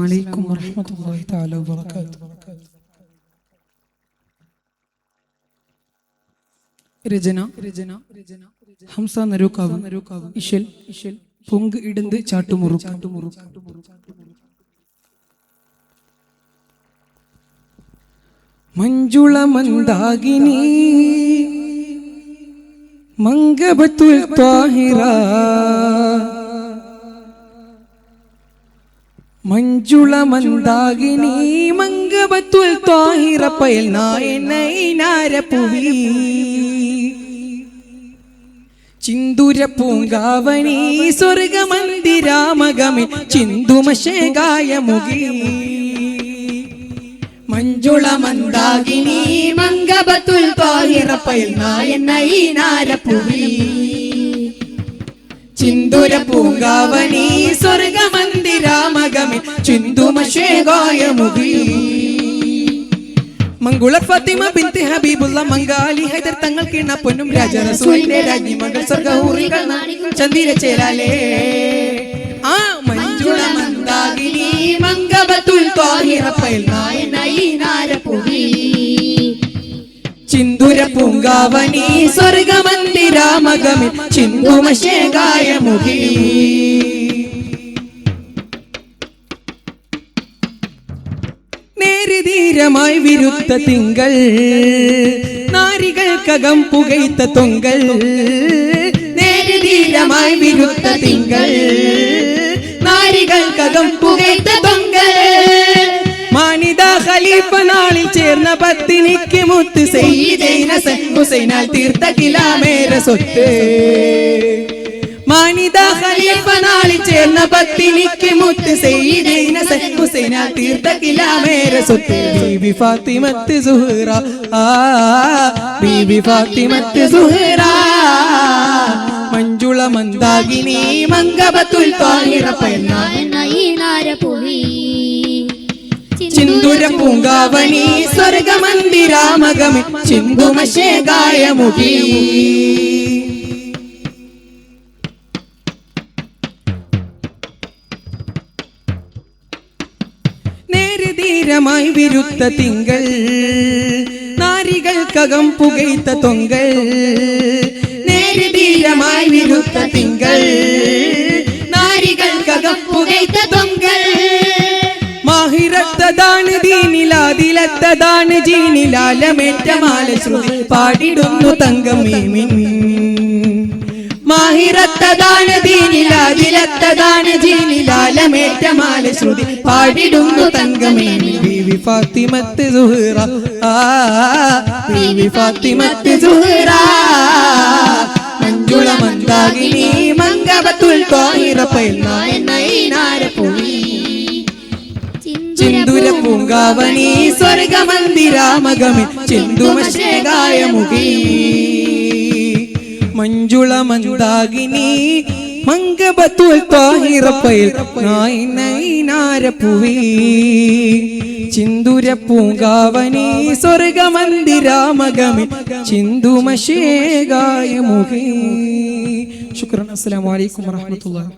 عليكم ورحمة الله تعالى وبركاته. രചന ഹംസ നരൂക്കാവ്. ഇശൽ പൊങ്ക് ഇടന്ത് ചാട്ടുമുറു. മഞ്ജുള മന്ദാകിനി മംഗബത്തുൽ ത്വാഹിറ. മഞ്ജുള മന്ദാകിനി മംഗബത്തുൽ ത്വാഹിറ പയൽ നായനൈനാരപുവി. ചിന്തുര പൂങ്കാവനി സ്വർഗമന്ദിരാമഗമി ചിന്തുമശേകായ മുഖി. മഞ്ജുള മന്ദാകിനി മംഗബത്തുൽ ത്വാഹിറ പയൽ നായനൈനാരപുവി. ചിന്തുര പൂങ്കാവനി സ്വർഗമന്ദിരാമഗമി ചിന്തുമശേകായ മുഖി. മംഗുള ഫാത്തിമ ബിൻത് ഹബീബുള്ള മംഗാലി ഹൈദർ തങ്ങൾ കിണ പൊന്നും രാജ റസൂലിന്റെ രാജ്ഞി മകൾ സ്വർഗഹൂറികൾ ചന്ദിര ചേരാലേ. ആ മഞ്ജുള മന്ദാകിനി മംഗബത്തുൽ ത്വാഹിറ പയൽ നായനൈനാരപുവി. ചിന്തുര പൂങ്കാവനി സ്വർഗമന്ദിരാമഗമി ചിന്തുമശേകായ മുഖി. നേരിധീരമായി വിരുദ്ധ തിങ്കൾ നാരികൾക്കകം പുകയ്ത്ത തൊങ്കൽ. നേരിധീരമായി വിരുദ്ധ തിങ്കൾ നാരികൾക്കകം പുകയ്ത്ത തൊങ്കൽ. മാനിദ ഖലീഫ നാളിൽ ചേർന്ന പത്തിനിക്ക് മുത്ത് സയ്യിദൈന ഹുസൈനാൽ തീർത്ത കിലാമേര സ്വത്ത്. മാനിദ ഖലീഫ നാളിൽ ചേർന്ന പത്തിനിക്ക് മുത്ത് സയ്യിദൈന ഹുസൈനാൽ തീർത്ത കിലാമേര സ്വത്ത്. ബീബി ഫാത്തിമത്ത് സുഹറ, ബീബി ഫാത്തിമത്ത് സുഹറ. മഞ്ജുള മന്ദാകിനി മംഗബത്തുൽ ത്വാഹിറ പയൽ നായനൈനാരപുവി. ചിന്തുര പൂങ്കാവനി സ്വർഗമന്ദിരാമഗമി ചിന്തുമശേകായ മുഖി. നേരിധീരമായി വിരുദ്ധ തിങ്കൾ നാരികൾക്കകം പുകയ്ത്ത തൊങ്കൽ. നേരിധീരമായി വിരുദ്ധ തിങ്കൾ നാരികൾക്കകം പുകയ്ത്ത തൊങ്കൽ. മാഹിറത്തതാണ് ദീനിലാദിലത്തതാണ് ജീനിലാലമേറ്റമാല ശ്രുതി പാടിടുന്നു തങ്കമീമിൻ. മാഹിറത്തതാണ് ദീനിലാദിലത്തതാണ് ജീനിലാലമേറ്റമാല ശ്രുതി പാടിടുന്നു തങ്കമീമിൻ. ബീവി ഫാത്തിമത്ത് സുഹറ, ബീവി ഫാത്തിമത്ത് സുഹറ. മഞ്ജുള മന്ദാകിനി മംഗബത്തുൽ ത്വാഹിറ പയൽ നായനൈനാരപുവി. ചിന്തുര പൂങ്കാവനി സ്വർഗമന്ദിരാമഗമി ചിന്തുമശേകായ മുഖി. മഞ്ജുള മന്ദാകിനി മംഗബത്തുൽ ത്വാഹിറ പയൽ നായനൈനാരപുവി. ചിന്തുര പൂങ്കാവനി സ്വർഗമന്ദിരാമഗമി ചിന്തുമശേകായ മുഖി. ശുക്രൻ. അസ്സലാമു അലൈക്കും വറഹ്മത്തുള്ളാഹി.